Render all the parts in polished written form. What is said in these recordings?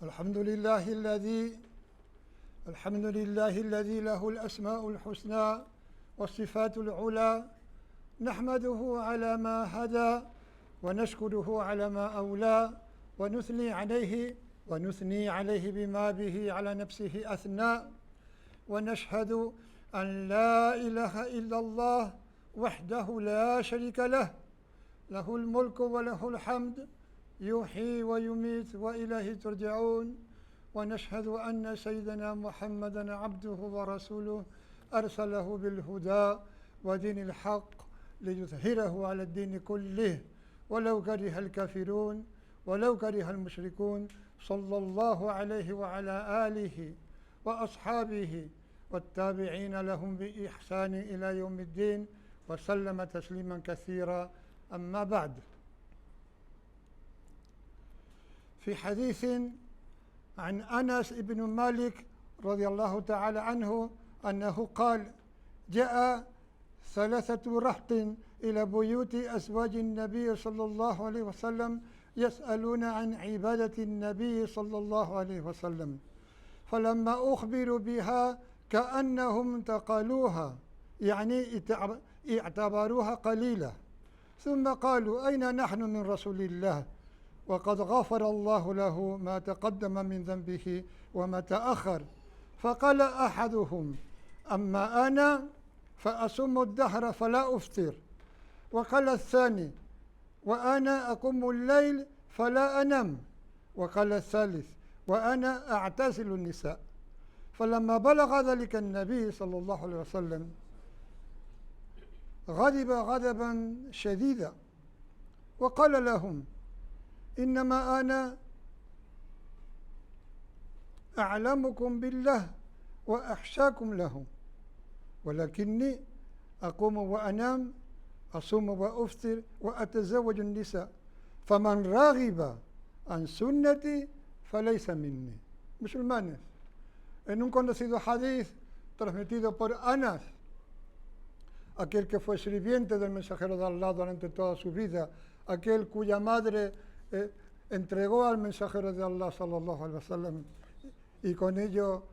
الحمد لله الذي له الأسماء الحسنى والصفات العلى، نحمده على ما هدى ونشكره على ما أولى ونثني عليه بما به على نفسه أثنى، ونشهد أن لا إله إلا الله وحده لا شريك له، له الملك وله الحمد يحيي ويميت وإليه ترجعون. ونشهد أن سيدنا محمدا عبده ورسوله أرسله بالهدى ودين الحق ليظهره على الدين كله ولو كره الكافرون ولو كره المشركون، صلى الله عليه وعلى آله وأصحابه والتابعين لهم بإحسان إلى يوم الدين وسلم تسليما كثيرا. أما بعد، في حديث عن أنس بن مالك رضي الله تعالى عنه أنه قال: جاء 3 رهط إلى بيوت أزواج النبي صلى الله عليه وسلم يسألون عن عبادة النبي صلى الله عليه وسلم، فلما أخبروا بها كأنهم انتقلوها، يعني اعتبروها قليلة، ثم قالوا: أين نحن من رسول الله وقد غفر الله له ما تقدم من ذنبه وما تأخر؟ فقال أحدهم: أما أنا فأصوم الدهر فلا أفطر. وقال الثاني: وأنا أقوم الليل فلا أنام. وقال الثالث: وأنا أعتزل النساء. فلما بلغ ذلك النبي صلى الله عليه وسلم غضب غضبا شديدا وقال لهم: إنما أنا أعلمكم بالله وأخشاكم له، ولكني أقوم وأنام، أصوم وأفطر وأتزوج النساء، فمن راغب عن سنتي فليس مني. Musulmanes, en un conocido hadith transmitido por Anas, aquel que fue sirviente del mensajero de Allah durante toda su vida, aquel cuya madre entregó al mensajero de Allah sallallahu alaihi wasallam, y con ello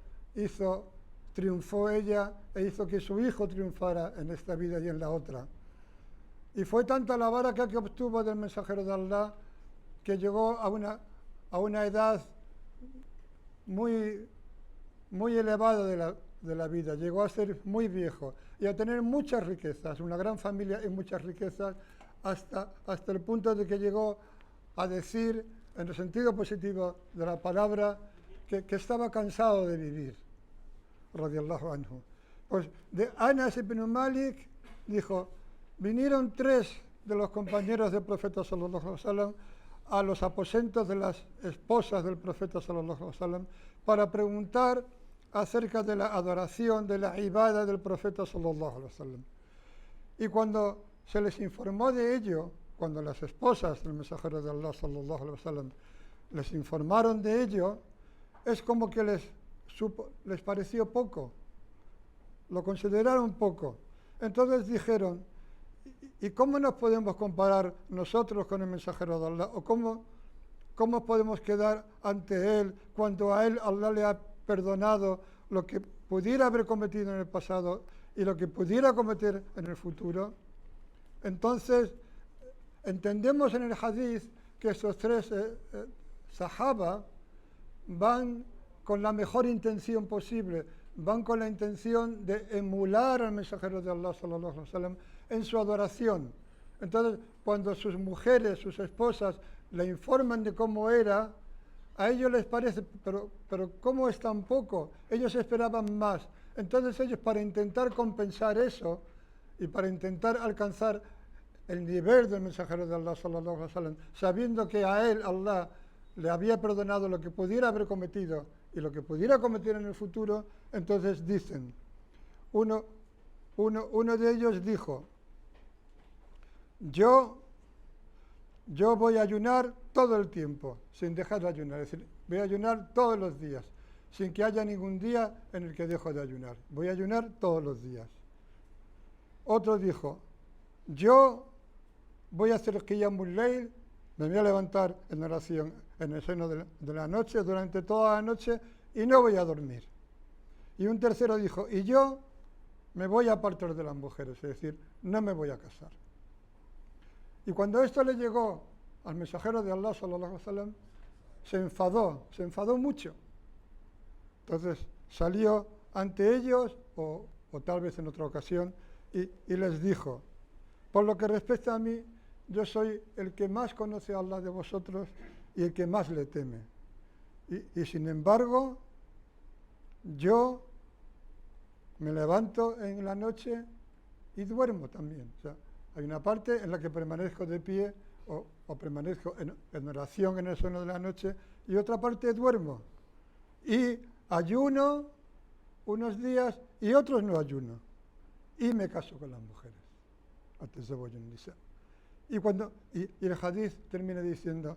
triunfó ella e hizo que su hijo triunfara en esta vida y en la otra. Y fue tanta la baraka que obtuvo del mensajero de Allah que llegó a una edad muy elevada de la vida, llegó a ser muy viejo y a tener muchas riquezas, una gran familia y muchas riquezas, hasta el punto de que llegó a decir, en el sentido positivo de la palabra, que estaba cansado de vivir, radiyallahu anhu. Pues de Anas ibn Malik dijo: vinieron 3 de los compañeros del profeta sallallahu alaihi wasallam a los aposentos de las esposas del profeta sallallahu alaihi wasallam para preguntar acerca de la adoración, de la ibada del profeta sallallahu alaihi wasallam. Y cuando se les informó de ello, cuando las esposas del mensajero de Allah sallallahu alaihi wasallam les informaron de ello, es como que les pareció poco, lo consideraron poco. Entonces dijeron: ¿y cómo nos podemos comparar nosotros con el mensajero de Allah? ¿O cómo podemos quedar ante él cuando a él Allah le ha perdonado lo que pudiera haber cometido en el pasado y lo que pudiera cometer en el futuro? Entonces, entendemos en el hadith que estos 3 sahaba van con la mejor intención posible, van con la intención de emular al mensajero de Allah sallallahu alaihi wasallam en su adoración. Entonces, cuando sus mujeres, sus esposas, le informan de cómo era, a ellos les parece, pero ¿cómo es tan poco? Ellos esperaban más. Entonces ellos, para intentar compensar eso y para intentar alcanzar el nivel del mensajero de Allah sallallahu alaihi wasallam, sabiendo que a él Allah le había perdonado lo que pudiera haber cometido y lo que pudiera cometer en el futuro, entonces dicen, uno de ellos dijo: yo voy a ayunar todo el tiempo, sin dejar de ayunar, es decir, voy a ayunar todos los días, sin que haya ningún día en el que dejo de ayunar, voy a ayunar todos los días. Otro dijo: yo voy a hacer Qiyamul Layl, me voy a levantar en oración en el seno de la noche, durante toda la noche, y no voy a dormir. Y un tercero dijo, y yo me voy a apartar de las mujeres, es decir, no me voy a casar. Y cuando esto le llegó al mensajero de Allah, sallallahu alaihi wasallam, se enfadó mucho. Entonces salió ante ellos, o tal vez en otra ocasión, y les dijo, por lo que respecta a mí, yo soy el que más conoce a Allah de vosotros y el que más le teme. Y sin embargo, yo me levanto en la noche y duermo también. O sea, hay una parte en la que permanezco de pie o permanezco en oración en el sueño de la noche y otra parte duermo. Y ayuno unos días y otros no ayuno. Y me caso con las mujeres. Y el hadith termina diciendo,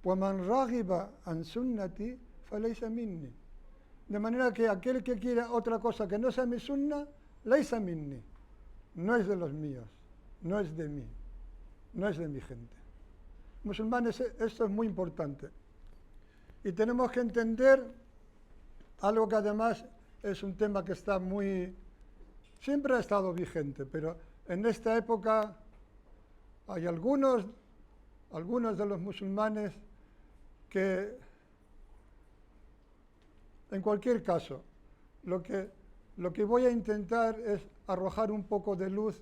وَمَنْ رَغِبَ عَنْ سُنَّتِي فَلَيْسَ مِنِّي. De manera que aquel que quiera otra cosa que no sea mi sunna, laysa minni, no es de los míos, no es de mí, no es de mi gente. Musulmanes, esto es muy importante. Y tenemos que entender algo que además es un tema que está siempre ha estado vigente, pero en esta época hay algunos de los musulmanes que, en cualquier caso, lo que voy a intentar es arrojar un poco de luz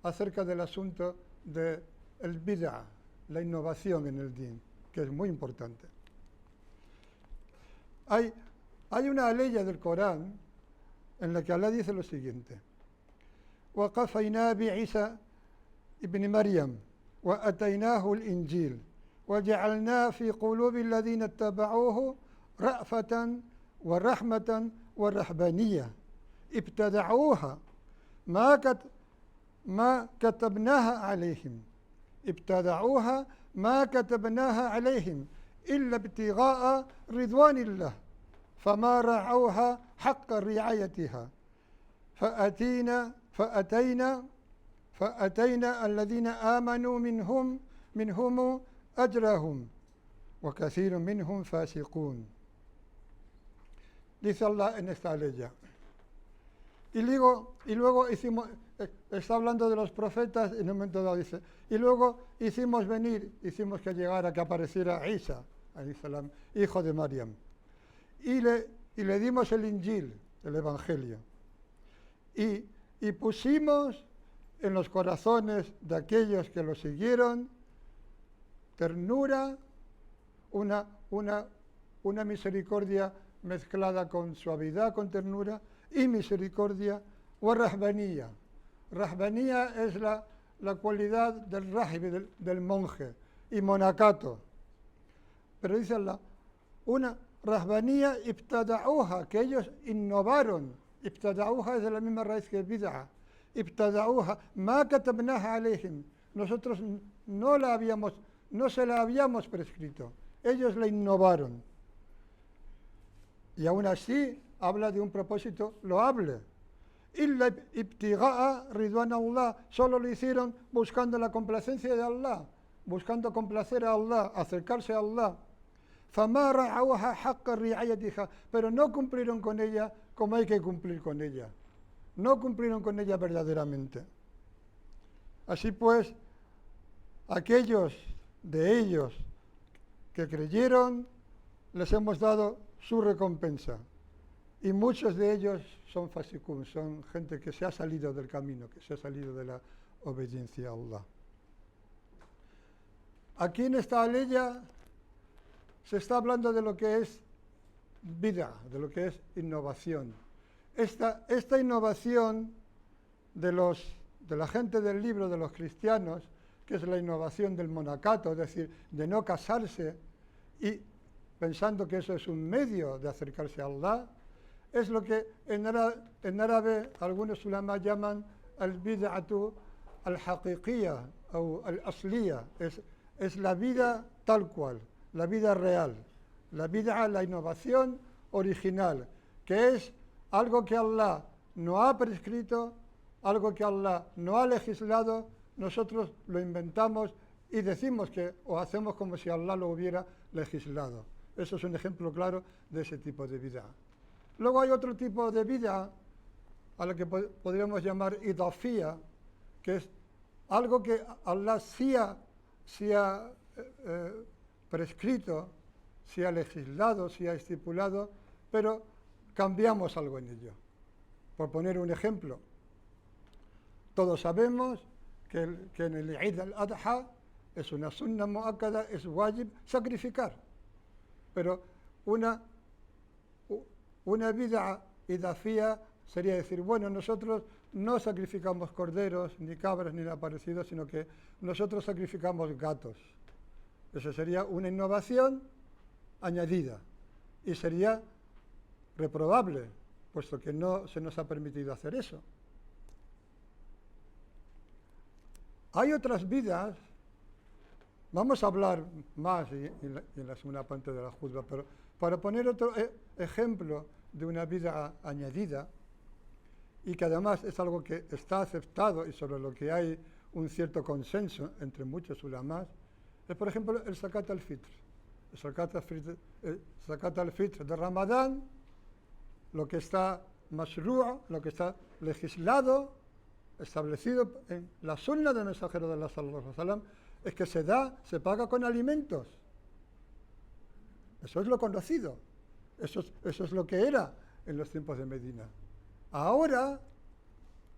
acerca del asunto del bid'ah, la innovación en el din, que es muy importante. Hay una ley del Corán en la que Allah dice lo siguiente: وَقَفَيْنَا بِعِيسَى ابن مريم وأتيناه الإنجيل وجعلنا في قلوب الذين اتبعوه رأفة ورحمة ورهبانية ابتدعوها ما كتبناها عليهم إلا ابتغاء رضوان الله فما رعوها حق رعايتها فأتينا الذين آمنوا منهم أجرهم وكثير منهم فاسقون. Dice Allah en esta ley. Y luego hicimos, está hablando de los profetas, y en un momento dado dice, y luego hicimos que llegara, que apareciera Isa, salam, hijo de Maryam. Y le dimos el Injil, el Evangelio. Y pusimos en los corazones de aquellos que lo siguieron ternura, una misericordia mezclada con suavidad, con ternura, y misericordia, o rahbanía. Rahbanía es la cualidad del rahib, del monje, y monacato. Pero dice Allah, una rahbanía ibtada'uha, que ellos innovaron. Ibtada'uha es de la misma raíz que bid'ah. Ibtada'uha, ma katabnaha alayhim. Nosotros no se la habíamos prescrito. Ellos la innovaron. Y aún así habla de un propósito loable. Illa ibtiga'a ridwan Allah, solo lo hicieron buscando la complacencia de Allah, buscando complacer a Allah, acercarse a Allah. Fama ra'awha haqqa ri'ayatiha, pero no cumplieron con ella como hay que cumplir con ella. No cumplieron con ella verdaderamente. Así pues, aquellos de ellos que creyeron, les hemos dado su recompensa. Y muchos de ellos son fasikun, son gente que se ha salido del camino, que se ha salido de la obediencia a Allah. Aquí en esta aleya se está hablando de lo que es bid'ah, de lo que es innovación. Esta innovación de la gente del libro, de los cristianos, que es la innovación del monacato, es decir, de no casarse y pensando que eso es un medio de acercarse a Allah, es lo que en árabe algunos ulama llaman al-bid'atu al-haqiqiyya o al-asliya, es la vida tal cual, la vida real, la bid'a, la innovación original, que es algo que Allah no ha prescrito, algo que Allah no ha legislado, nosotros lo inventamos y decimos que, o hacemos como si Allah lo hubiera legislado. Eso es un ejemplo claro de ese tipo de bid'a. Luego hay otro tipo de bid'a a la que podríamos llamar idafía, que es algo que Allah sí ha prescrito, sí ha legislado, sí ha estipulado, pero cambiamos algo en ello. Por poner un ejemplo, todos sabemos que en el Eid al-Adha es una sunna muakkada, es wajib sacrificar. Pero una bid'a idafía sería decir, bueno, nosotros no sacrificamos corderos, ni cabras, ni nada parecido, sino que nosotros sacrificamos gatos. Eso sería una innovación añadida y sería reprobable, puesto que no se nos ha permitido hacer eso. Hay otras bid'as, vamos a hablar más en la segunda parte de la juzga, pero para poner otro ejemplo de una bid'a añadida, y que además es algo que está aceptado y sobre lo que hay un cierto consenso entre muchos ulamás, es por ejemplo el zakat al-fitr. El zakat al-fitr de Ramadán, lo que está mashru', lo que está legislado, establecido en la sunna del mensajero de Allah sallallahu alaihi wasallam, es que se paga con alimentos. Eso es lo conocido. Eso es lo que era en los tiempos de Medina. Ahora,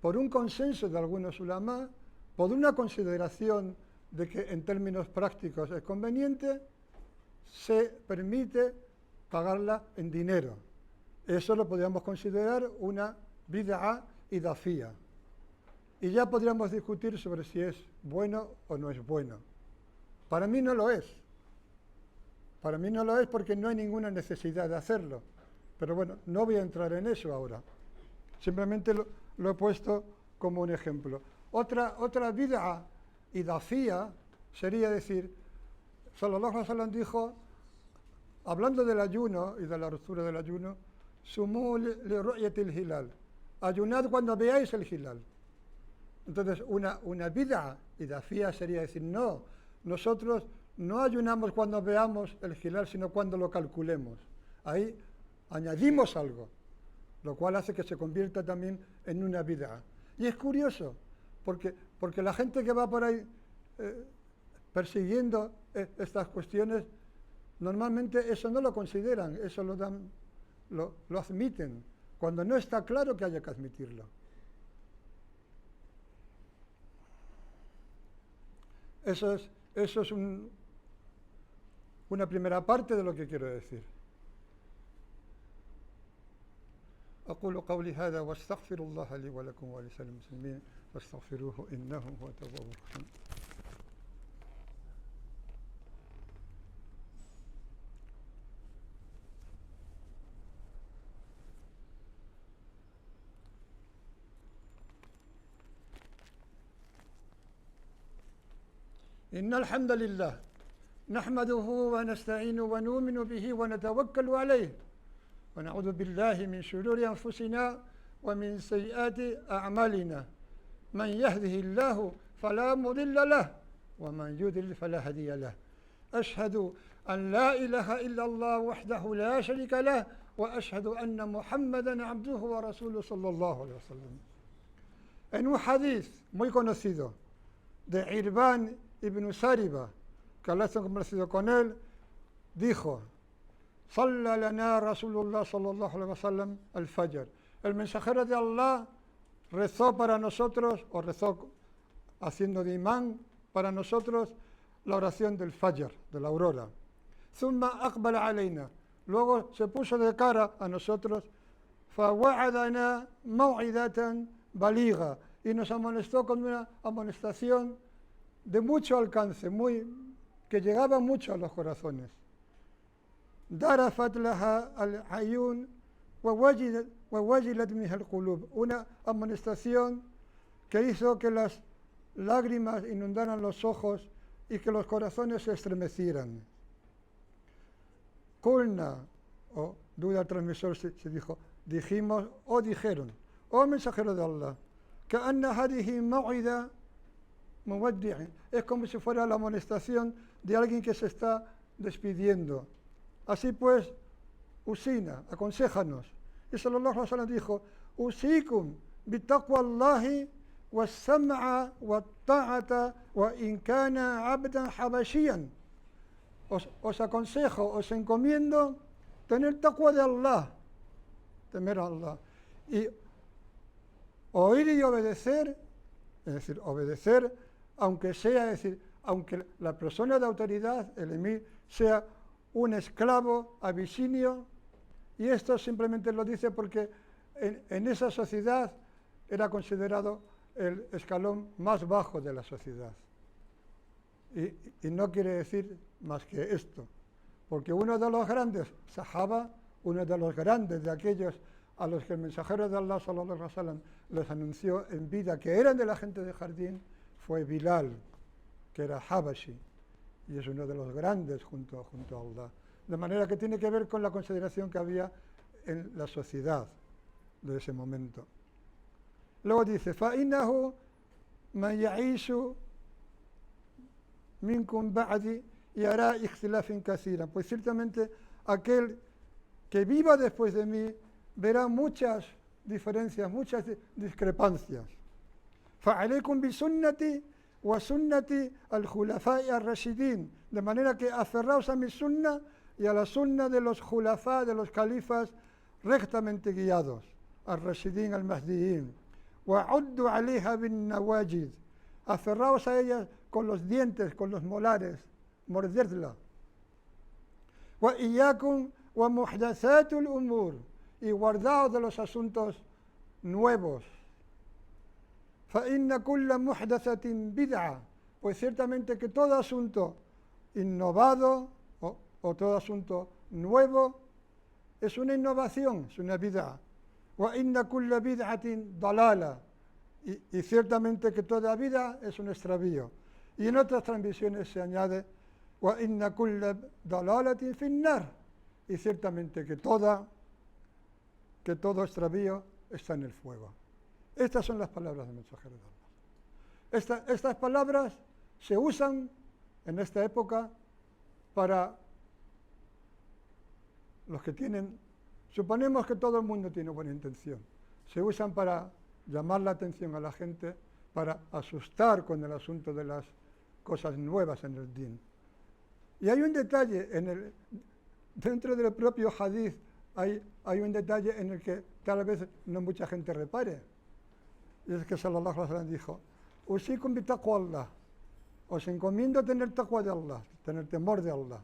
por un consenso de algunos ulamá, por una consideración de que en términos prácticos es conveniente, se permite pagarla en dinero. Eso lo podríamos considerar una bid'a idafía. Y ya podríamos discutir sobre si es bueno o no es bueno. Para mí no lo es. Para mí no lo es porque no hay ninguna necesidad de hacerlo. Pero bueno, no voy a entrar en eso ahora. Simplemente lo he puesto como un ejemplo. Otra bid'a idafía sería decir, sallallahu alaihi wasallam dijo, hablando del ayuno y de la ruptura del ayuno, sumú li ru'yatil hilal. Ayunad cuando veáis el hilal. Entonces, una bid'a idafía sería decir, no, nosotros no ayunamos cuando veamos el hilal, sino cuando lo calculemos. Ahí añadimos algo, lo cual hace que se convierta también en una bid'a. Y es curioso, porque la gente que va por ahí persiguiendo estas cuestiones, normalmente eso no lo consideran, eso lo admiten, cuando no está claro que haya que admitirlo. Eso es una primera parte de lo que quiero decir. أقول قولي هذا واستغفر الله لي ولكم ولسائر المسلمين فاستغفروه إنه هو التواب الرحيم. إن الحمد لله نحمده ونستعين ونؤمن به ونتوكل عليه ونعوذ بالله من شرور أنفسنا ومن سيئات أعمالنا من يهده الله فلا مضل له ومن يضلل فلا هادي له أشهد أن لا إله إلا الله وحده لا شريك له وأشهد أن محمدا عبده ورسوله صلى الله عليه وسلم. En un hadith muy conocido de Irbán ibn Sariba, que Allah está convencido con él, dijo: Salla lana Rasulullah sallallahu alaihi wasallam al-Fajr. El mensajero de Allah rezó para nosotros, o rezó haciendo de imán para nosotros, la oración del Fajr, de la aurora. Thumma aqbala alayna. Luego se puso de cara a nosotros, fawa'adana maw'idatan baligha, y nos amonestó con una amonestación de mucho alcance, que llegaba mucho a los corazones. Darafat laha al-ayun wa wajilat minha al-qulub. Una amonestación que hizo que las lágrimas inundaran los ojos y que los corazones se estremecieran. Qulna, o duda al transmisor se dijo, dijimos o dijeron, oh mensajero de Allah, que anna hadihi maw'ida muwaddi', es como si fuera la amonestación de alguien que se está despidiendo. Así pues, usina, aconséjanos. Y sallallahu alaihi wasallam dijo, usikum bitaqwa Allahi was-sam'a wat-ta'ata wa in kana 'abdan habashiyan. Os aconsejo, os encomiendo tener taqwa de Allah, temer a Allah, y oír y obedecer, es decir, obedecer, aunque sea, es decir, aunque la persona de autoridad, el emir, sea un esclavo abisinio, y esto simplemente lo dice porque en esa sociedad era considerado el escalón más bajo de la sociedad. Y no quiere decir más que esto, porque uno de los grandes, Sahaba, uno de los grandes de aquellos a los que el mensajero de Allah sallallahu alaihi wasallam les anunció en vida que eran de la gente de jardín, fue Bilal, que era Habashi, y es uno de los grandes junto a Allah. De manera que tiene que ver con la consideración que había en la sociedad de ese momento. Luego dice, فَإِنَّهُ مَنْ يَعِيشُ مِنْكُمْ بَعْدِي يَرَى اخْتِلَافٍ كَثِيرًا. Pues ciertamente aquel que viva después de mí verá muchas diferencias, muchas discrepancias. فَعَلَيْكُمْ بِسُنَّتِي وَسُنَّةِ الْخُلَفَاءِ الرَّاشِدِينَ. De manera que aferraos a mi sunna y a la sunna de los khulafá, de los califas rectamente guiados, al-Rashidin, al-Mahdiyin. وَعُدُّوا عَلَيْهَا بِالنَّوَاجِذ. Aferraos a ellas con los dientes, con los molares, mordedla. وَإِيَّاكُمْ وَمُحْدَثَاتُ الْأُمُورِ. Y guardaos de los asuntos nuevos. فَإِنَّ كُلَّ مُحْدَثَةٍ بِدْعَةٍ. Pues ciertamente que todo asunto innovado o todo asunto nuevo es una innovación, es una bid'a. وَإِنَّ كُلَّ بِدْعَةٍ ضَلَالَةٍ. Y ciertamente que toda bid'a es un extravío. Y en otras transmisiones se añade وَإِنَّ كُلَّ ضَلَالَةٍ فِي النَّارِ. Y ciertamente que todo extravío está en el fuego. Estas son las palabras del mensajero de Allah. Estas palabras se usan en esta época para los que tienen, suponemos que todo el mundo tiene buena intención, se usan para llamar la atención a la gente, para asustar con el asunto de las cosas nuevas en el din. Y hay un detalle, dentro del propio hadith, hay un detalle en el que tal vez no mucha gente repare. Y es que sallallahu alaihi wasallam dijo, usikum bi taqwa Allah. Os encomiendo tener taqwa de Allah, tener temor de Allah.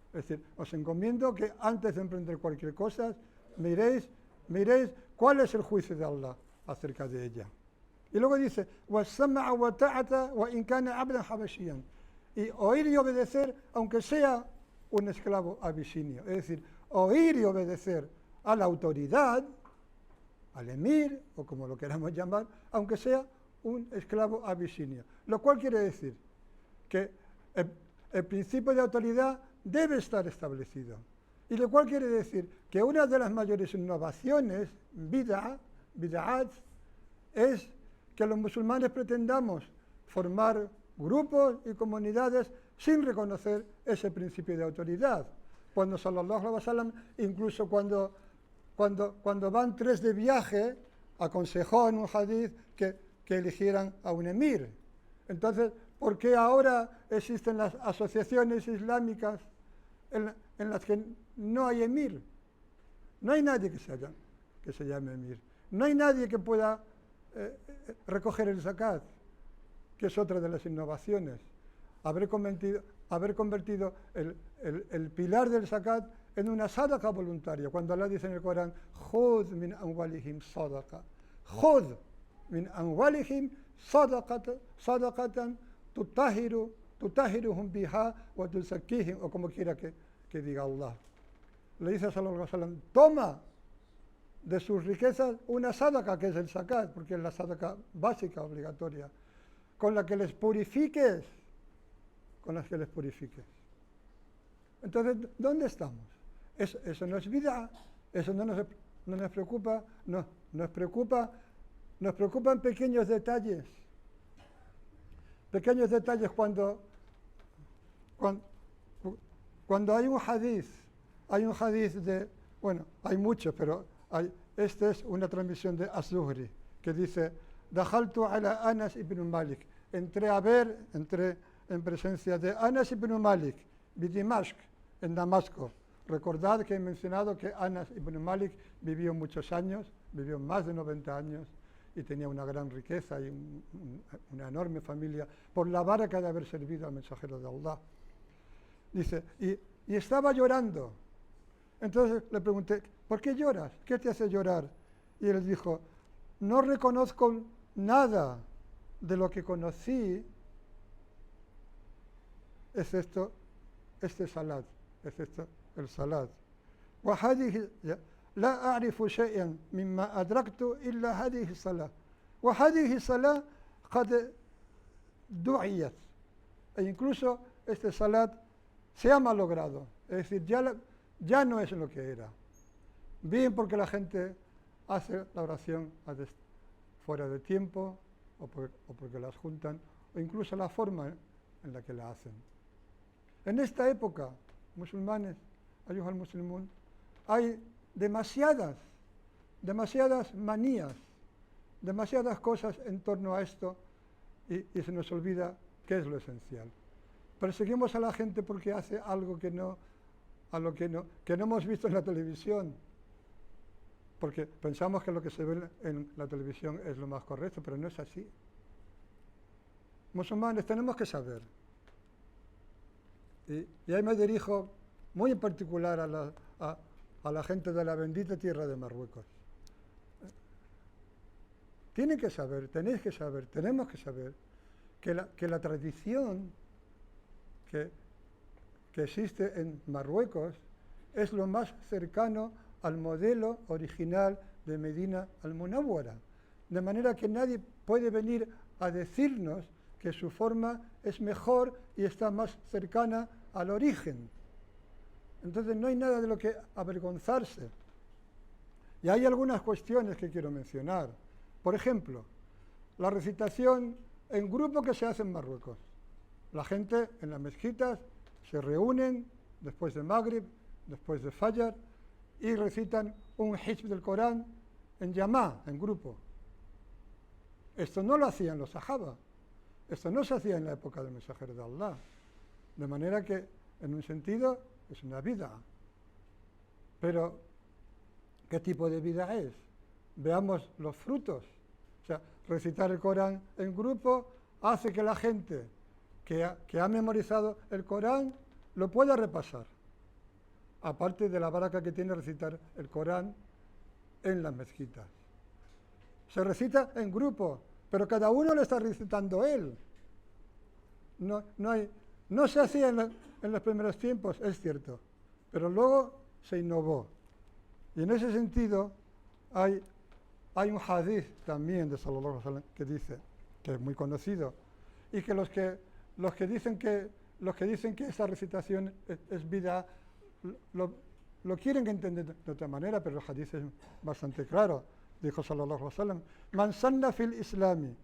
Es decir, os encomiendo que antes de emprender cualquier cosa, miréis cuál es el juicio de Allah acerca de ella. Y luego dice, وَالسَّمْعَ وَتَعَةَ وَإِنْ كَانَ عَبْدًا حَبَشِيًّا. Y oír y obedecer, aunque sea un esclavo abisinio. Es decir, oír y obedecer a la autoridad, al emir, o como lo queramos llamar, aunque sea un esclavo abisinio. Lo cual quiere decir que el principio de autoridad debe estar establecido. Y lo cual quiere decir que una de las mayores innovaciones, bid'at, es que los musulmanes pretendamos formar grupos y comunidades sin reconocer ese principio de autoridad. Cuando sallallahu alaihi wasallam, incluso cuando van 3 de viaje, aconsejó en un hadith que eligieran a un emir. Entonces, ¿por qué ahora existen las asociaciones islámicas en las que no hay emir? No hay nadie que se llame emir. No hay nadie que pueda recoger el zakat, que es otra de las innovaciones. Haber convertido el pilar del zakat en una sadaqa voluntaria. Cuando Allah dice en el Corán, خُذْ مِنْ أَمْوَالِهِمْ صَدَقَةً. خُذْ مِنْ أَمْوَالِهِمْ صَدَقَةً تُطَهِّرُهُمْ بِهَا وَتُزَكِّيهِمْ, o como quiera que diga Allah. Le dice a sallallahu alaihi wasallam, toma de sus riquezas una sadaqa, que es el zakat, porque es la sadaqa básica, obligatoria, con la que les purifiques. Entonces, ¿dónde estamos? Eso no es bid'a, eso no nos preocupa, nos preocupan pequeños detalles. pequeños detalles cuando hay un hadith de, bueno, hay muchos, pero esta es una transmisión de Az-Zuhri, que dice, Dajaltu ala Anas ibn Malik, entré en presencia de Anas ibn Malik, Bidimashq, en Damasco. Recordad que he mencionado que Anas ibn Malik vivió muchos años, vivió más de 90 años, y tenía una gran riqueza y una enorme familia, por la baraka de haber servido al mensajero de Allah. Dice, y estaba llorando. Entonces le pregunté, ¿por qué lloras? ¿Qué te hace llorar? Y él dijo, no reconozco nada de lo que conocí, excepto este salat, excepto el salat. وهذه لا أعرف شيئا مما أدركت إلا هذه الصلاة وهذه الصلاة قد دعيت e incluso este salat se ha malogrado, es decir, ya no es lo que era. Bien porque la gente hace la oración fuera de tiempo o porque las juntan, o incluso la forma en la que la hacen. En esta época, musulmanes, ayuha al muslimun, hay demasiadas manías, demasiadas cosas en torno a esto y se nos olvida qué es lo esencial. Perseguimos a la gente porque hace algo que no hemos visto en la televisión, porque pensamos que lo que se ve en la televisión es lo más correcto, pero no es así. Musulmanes, tenemos que saber. Y ahí me dirijo muy en particular a la gente de la bendita tierra de Marruecos. Tienen que saber, tenéis que saber, tenemos que saber que la tradición que existe en Marruecos es lo más cercano al modelo original de Medina al-Munawwara. De manera que nadie puede venir a decirnos que su forma es mejor y está más cercana al origen. Entonces no hay nada de lo que avergonzarse. Y hay algunas cuestiones que quiero mencionar. Por ejemplo, la recitación en grupo que se hace en Marruecos. La gente en las mezquitas se reúnen después de Maghrib, después de Fajr, y recitan un hizb del Corán en Yamá, en grupo. Esto no lo hacían los sahaba. Esto no se hacía en la época del mensajero de Allah. De manera que, en un sentido, es una bid'a. Pero, ¿qué tipo de bid'a es? Veamos los frutos. O sea, recitar el Corán en grupo hace que la gente que ha memorizado el Corán lo pueda repasar. Aparte de la baraka que tiene recitar el Corán en las mezquitas. Se recita en grupo, pero cada uno lo está recitando él. No se hacía en los primeros tiempos, es cierto, pero luego se innovó. Y en ese sentido hay un hadith también de Sallallahu Alaihi Wasallam que dice, que es muy conocido, y que los que dicen que esa recitación es bid'a lo quieren entender de otra manera, pero el hadith es bastante claro. Dijo Sallallahu Alaihi Wasallam, Man sanna fil islami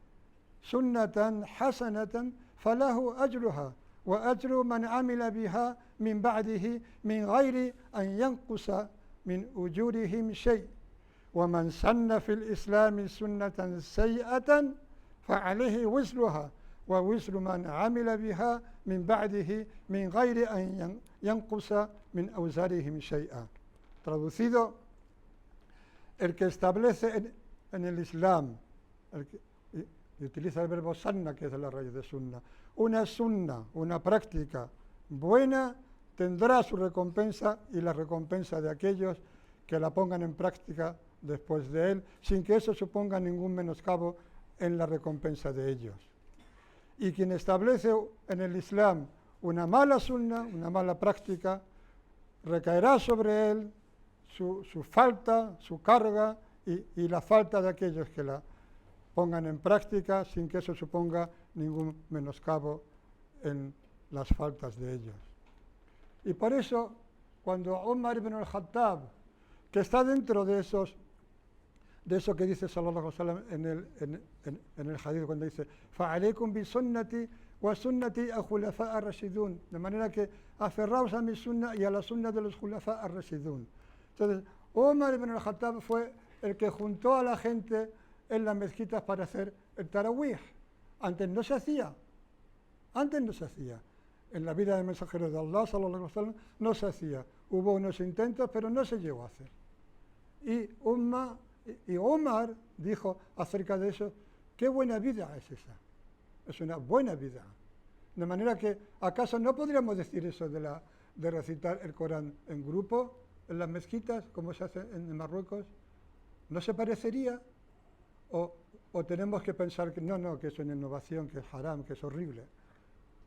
sunnatan hasanatan falahu ajruha wa ajru man amila biha min ba'dihi min ghayri an yanqusa min ujurihim shay. ومن سن في الإسلام سنة سيئة فعليه وزرها ووزر من عمل بها من بعده من غير أن ينقص من أوزارهم شيئا. Traducido, el que establece en el Islam, y utiliza el verbo sanna, que es la raíz de sunna, una práctica buena, tendrá su recompensa y la recompensa de aquellos que la pongan en práctica después de él, sin que eso suponga ningún menoscabo en la recompensa de ellos. Y quien establece en el Islam una mala sunna, una mala práctica, recaerá sobre él su falta, su carga y la falta de aquellos que la pongan en práctica sin que eso suponga ningún menoscabo en las faltas de ellos. Y por eso, cuando Umar ibn al-Khattab, que está dentro de de eso que dice sallallahu alaihi wasallam en el hadith cuando dice فَعَلَيْكُمْ بِسُنَّتِي وَسُنَّتِي الْخُلَفَاءِ الرَّاشِدُونَ, de manera que aferraos a mi sunna y a la sunna de los khulafa ar-rashidun. Entonces, Umar ibn al-Khattab fue el que juntó a la gente en las mezquitas para hacer el tarawih. Antes no se hacía. Antes no se hacía. En la vida del mensajero de Allah, sallallahu alaihi wasallam, no se hacía. Hubo unos intentos, pero no se llegó a hacer. Y Omar dijo acerca de eso, qué buena vida es esa. Es una buena vida. De manera que, ¿acaso no podríamos decir eso de recitar el Corán en grupo, en las mezquitas, como se hace en Marruecos? ¿No se parecería? ¿O tenemos que pensar que no, que es una innovación, que es haram, que es horrible?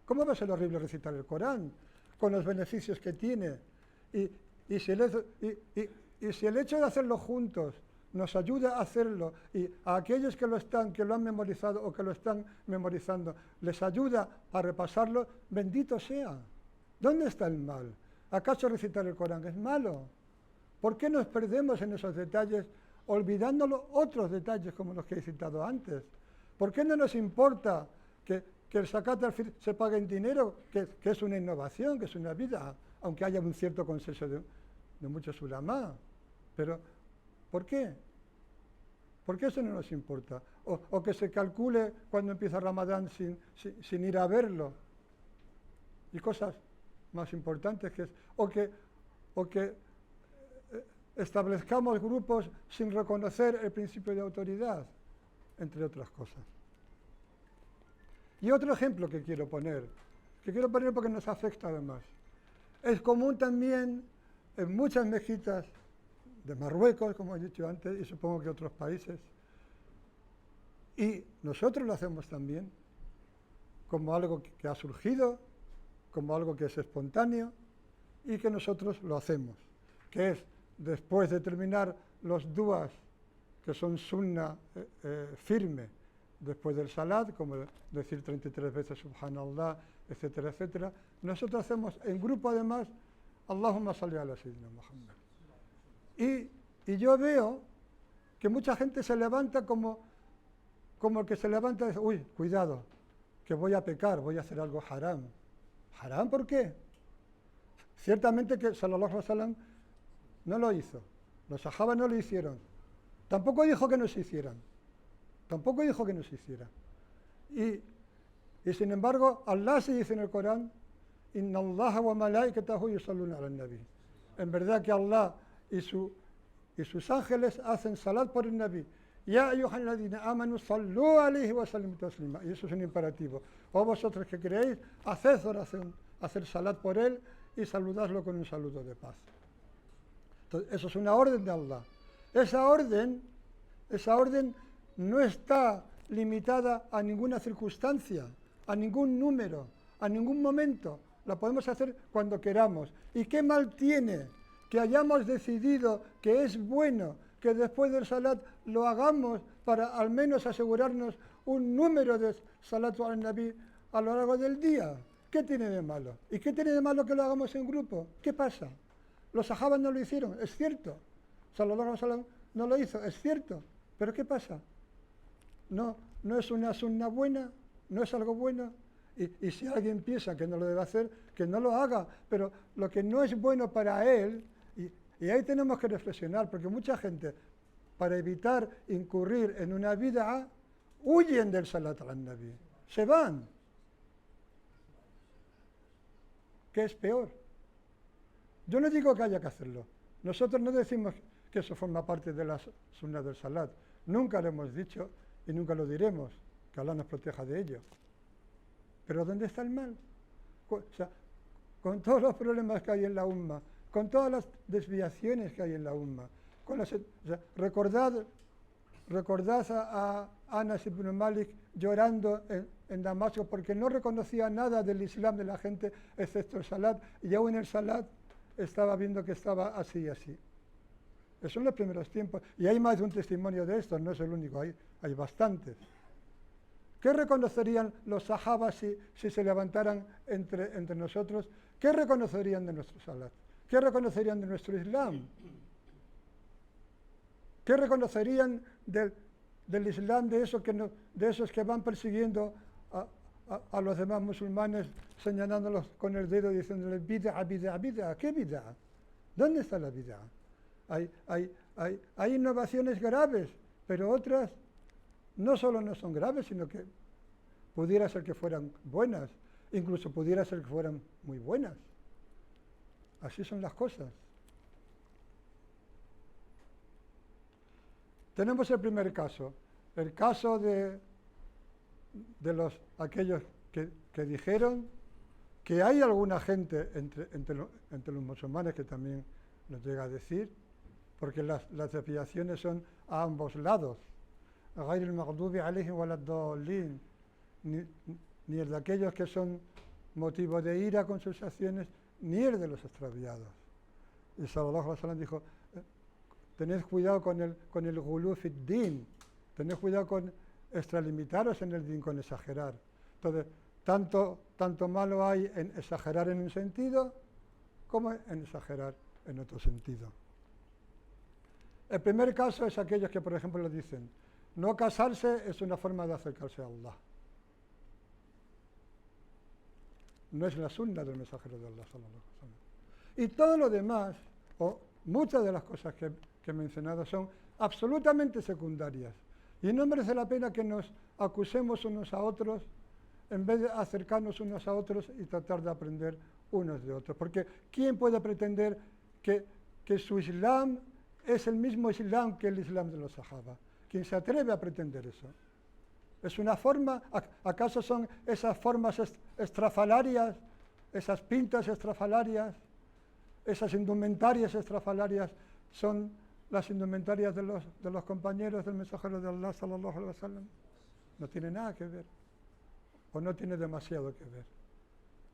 ¿Cómo va a ser horrible recitar el Corán con los beneficios que tiene? Y si el hecho de hacerlo juntos nos ayuda a hacerlo, y a aquellos que lo han memorizado o que lo están memorizando, les ayuda a repasarlo, bendito sea. ¿Dónde está el mal? ¿Acaso recitar el Corán es malo? ¿Por qué nos perdemos en esos detalles, olvidándolo otros detalles como los que he citado antes? ¿Por qué no nos importa que el zakat al-fitr se pague en dinero, que es una innovación, que es una vida, aunque haya un cierto consenso de muchos ulama? Pero, ¿por qué? ¿Por qué eso no nos importa? O que se calcule cuando empieza Ramadán sin ir a verlo. Y cosas más importantes o que establezcamos grupos sin reconocer el principio de autoridad, entre otras cosas. Y otro ejemplo que quiero poner porque nos afecta además. Es común también en muchas mezquitas de Marruecos, como he dicho antes, y supongo que otros países. Y nosotros lo hacemos también, como algo que ha surgido, como algo que es espontáneo, y que nosotros lo hacemos, que es, después de terminar los duas, que son sunna firme, después del salat, como decir 33 veces subhanallah, etcétera, etcétera, nosotros hacemos en grupo además, Allahumma salli ala sayyidina Muhammad. Y yo veo que mucha gente se levanta como el que se levanta y dice, uy, cuidado, que voy a pecar, voy a hacer algo haram. ¿Haram por qué? Ciertamente que sallallahu alaihi wasallam no lo hizo, los sahabas no lo hicieron, tampoco dijo que no se hicieran, y sin embargo, Allah se dice en el Corán, Inna Allah wa malaikatahu yusalluna ala nabi. En verdad que Allah y sus ángeles hacen salat por el Nabi. Ya ayyuhalladhina amanu sallu alayhi wa sallimu taslima. Y eso es un imperativo. O vosotros que creéis, haced oración, hacer salat por él y saludadlo con un saludo de paz. Entonces, eso es una orden de Allah. Esa orden no está limitada a ninguna circunstancia, a ningún número, a ningún momento. La podemos hacer cuando queramos. ¿Y qué mal tiene que hayamos decidido que es bueno que después del salat lo hagamos para al menos asegurarnos un número de salatu al nabi a lo largo del día? ¿Qué tiene de malo? ¿Y qué tiene de malo que lo hagamos en grupo? ¿Qué pasa? Los sahabas no lo hicieron, es cierto. Sallallahu alaihi wasallam no lo hizo, es cierto. ¿Pero qué pasa? No es una sunna buena, no es algo bueno. Y si alguien piensa que no lo debe hacer, que no lo haga. Pero lo que no es bueno para él, y ahí tenemos que reflexionar, porque mucha gente, para evitar incurrir en una bid'a, huyen del salat al nabi. Se van. ¿Qué es peor? Yo no digo que haya que hacerlo. Nosotros no decimos que eso forma parte de las sunnas del salat. Nunca lo hemos dicho y nunca lo diremos, que Allah nos proteja de ello. Pero ¿dónde está el mal? O sea, con todos los problemas que hay en la umma, con todas las desviaciones que hay en la umma, recordad a Anas ibn Malik llorando en Damasco porque no reconocía nada del Islam de la gente excepto el salat, y aún en el salat estaba viendo que estaba así y así. Esos son los primeros tiempos, y hay más de un testimonio de esto, no es el único, hay bastantes. ¿Qué reconocerían los sahabas si se levantaran entre nosotros? ¿Qué reconocerían de nuestro salat? ¿Qué reconocerían de nuestro Islam? ¿Qué reconocerían del Islam de esos de esos que van persiguiendo a los demás musulmanes, señalándolos con el dedo, diciéndoles bid'a, bid'a, bid'a? ¿Qué bid'a? ¿Dónde está la bid'a? Hay innovaciones graves, pero otras no solo no son graves, sino que pudiera ser que fueran buenas, incluso pudiera ser que fueran muy buenas. Así son las cosas. Tenemos el primer caso, el caso de aquellos que dijeron que hay alguna gente entre los musulmanes que también nos llega a decir, porque las desviaciones son a ambos lados. غير المغضوب عليهم ولا الضالين, ni el de aquellos que son motivo de ira con sus acciones, ni el de los extraviados. Y sallallahu alaihi wasallam dijo, tened cuidado con el ghulú fi din, tened cuidado con extralimitaros en el din, con exagerar. Entonces, tanto malo hay en exagerar en un sentido como en exagerar en otro sentido. El primer caso es aquellos que, por ejemplo, dicen, no casarse es una forma de acercarse a Allah. No es la sunna del mensajero de Allah, sallallahu alaihi wasallam. Y todo lo demás, o muchas de las cosas que he mencionado, son absolutamente secundarias. Y no merece la pena que nos acusemos unos a otros en vez de acercarnos unos a otros y tratar de aprender unos de otros. Porque ¿quién puede pretender que su Islam es el mismo Islam que el Islam de los Sahaba? ¿Quién se atreve a pretender eso? ¿Es una forma? ¿Acaso son esas formas estrafalarias, esas pintas estrafalarias, esas indumentarias estrafalarias, son las indumentarias de los compañeros del mensajero de Allah, sallallahu alaihi wasallam? No tiene nada que ver, o no tiene demasiado que ver.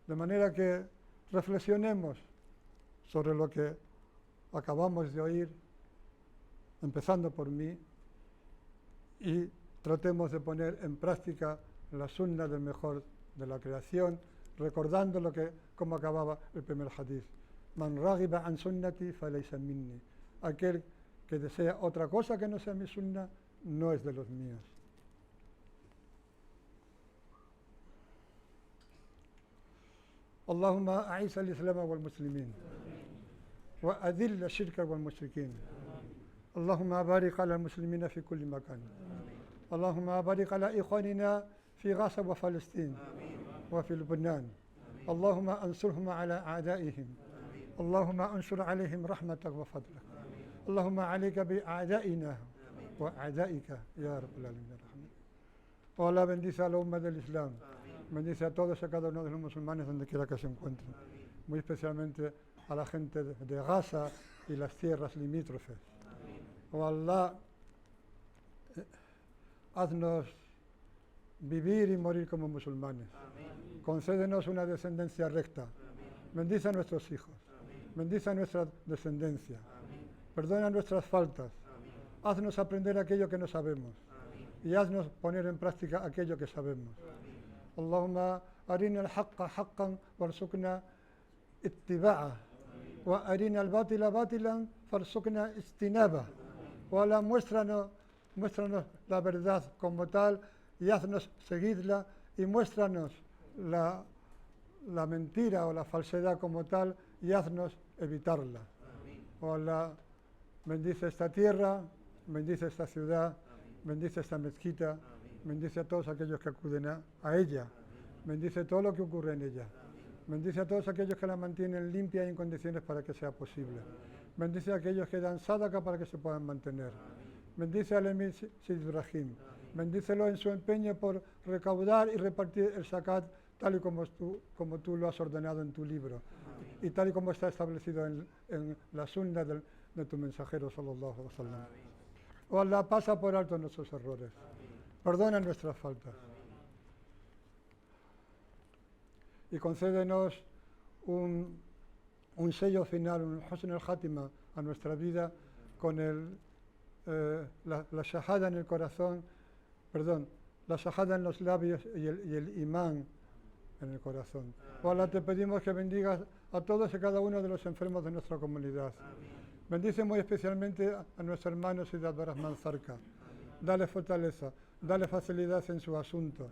De manera que reflexionemos sobre lo que acabamos de oír, empezando por mí, y tratemos de poner en práctica la sunna del mejor de la creación, recordando como acababa el primer hadith. Man raghiba an sunnati falaysa minni. Aquel que desea otra cosa que no sea mi sunna, no es de los míos. Allahumma a'izz al-islam wal-muslimin wa adhill ash-shirka wal-mushrikin. Allahumma barik ala al-muslimina fi kulli makan. Allahumma barik ala ikhwanina fi Gaza wa Palestina wa fi Lebanon. Allahumma ansurhum ala a'daihim. Allahumma ansur alayhim rahmatak wa fadlak. Allahumma alayka bi a'daina wa a'daika ya rabbal alamin. Oh Allah, bendice a la umma del Islam. Bendice a todos y a cada uno de los musulmanes donde quiera que se encuentren. Muy especialmente a la gente de Gaza y las tierras limítrofes. Oh Allah, haznos vivir y morir como musulmanes. Concédenos una descendencia recta. Bendice a nuestros hijos. Bendice a nuestra descendencia. Perdona nuestras faltas. Haznos aprender aquello que no sabemos. Y haznos poner en práctica aquello que sabemos. Allahumma arina al-haqqa haqqan warzuqna ittiba'ah. Wa arina al-batila batilan farzuqna ijtinabah. O Allah, muéstranos la verdad como tal y haznos seguirla, y muéstranos la mentira o la falsedad como tal y haznos evitarla. Oh Allah, bendice esta tierra, bendice esta ciudad, bendice esta mezquita, bendice a todos aquellos que acuden a ella, bendice todo lo que ocurre en ella, bendice a todos aquellos que la mantienen limpia y en condiciones para que sea posible, bendice a aquellos que dan sadaqa para que se puedan mantener, bendice al Emir Sid Ibrahim, bendícelo en su empeño por recaudar y repartir el zakat tal y como tú lo has ordenado en tu libro y tal y como está establecido en la sunna de tu mensajero, sallallahu alaihi wasallam. Oh Allah, pasa por alto nuestros errores, perdona nuestras faltas y concédenos un sello final, un husn al-khatima a nuestra vida con la shahada en el corazón, la shahada en los labios y el imán en el corazón. Oh Allah, te pedimos que bendigas a todos y cada uno de los enfermos de nuestra comunidad. Bendice muy especialmente a nuestro hermano Siddharth Rahman Zarca. Dale fortaleza, dale facilidad en su asunto.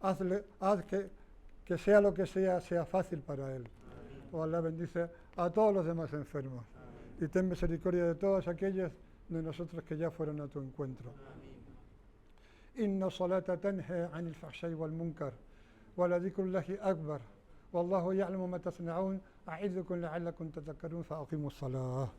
Haz que sea lo que sea fácil para él. Ojalá bendice a todos los demás enfermos. Y ten misericordia de todos aquellos de nosotros que ya fueron a tu encuentro. Inna salata tanha anil fahshay wal munkar. Wa dhikrullahi akbar. Wallahu ya'lamu ma tasna'un. A'idukum la'allakum tadhakkarun fa aqimus salah.